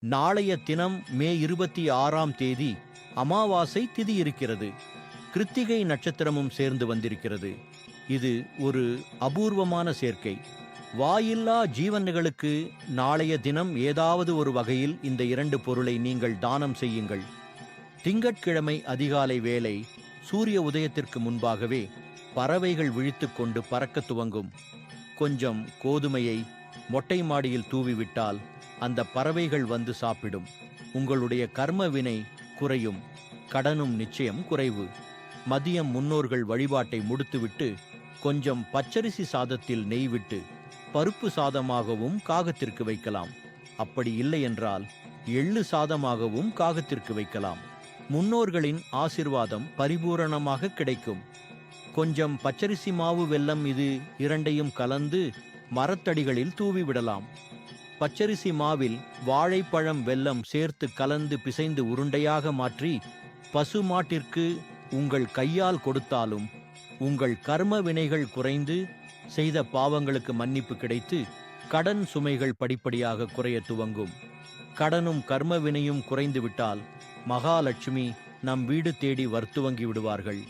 நாளைய தினம் மே 26ஆம் தேதி அமாவாசை திதி இருக்கிறது. கிருத்திகை நட்சத்திரமும் சேர்ந்து வந்திருக்கிறது. இது ஒரு அபூர்வமான சேர்க்கை. வாயில்லா ஜீவன்களுக்கு நாளைய தினம் ஏதாவது ஒரு வகையில் இந்த இரண்டு பொருளை நீங்கள் தானம் செய்யுங்கள். திங்கட்கிழமை அதிகாலை வேளை சூரிய உதயத்திற்கு முன்பாகவே பறவைகள் விழித்துக்கொண்டு பறக்க துவங்கும். கொஞ்சம் கோதுமையை மொட்டை மாடியில் தூவிவிட்டால் அந்த பறவைகள் வந்து சாப்பிடும். உங்களுடைய கர்ம வினை குறையும். கடனும் நிச்சயம் குறைவு. மதியம் முன்னோர்கள் வழிபாட்டை முடித்துவிட்டு கொஞ்சம் பச்சரிசி சாதத்தில் நெய் விட்டு பருப்பு சாதமாகவும் காகத்திற்கு வைக்கலாம். அப்படி இல்லை என்றால் எள்ளு சாதமாகவும் காகத்திற்கு வைக்கலாம். முன்னோர்களின் ஆசிர்வாதம் பரிபூரணமாக கிடைக்கும். கொஞ்சம் பச்சரிசி மாவு வெல்லம் இது இரண்டையும் கலந்து மரத்தடிகளில் தூவிவிடலாம். பச்சரிசி மாவில் வாழைப்பழம் வெல்லம் சேர்த்து கலந்து பிசைந்து உருண்டையாக மாற்றி பசு மாட்டிற்கு உங்கள் கையால் கொடுத்தாலும் உங்கள் கர்ம வினைகள் குறைந்து செய்த பாவங்களுக்கு மன்னிப்பு கிடைத்து கடன் சுமைகள் படிப்படியாக குறைய துவங்கும். கடனும் கர்ம வினையும் குறைந்து விட்டால் மகாலட்சுமி நம் வீடு தேடி வர்த்துவங்கி விடுவார்கள்.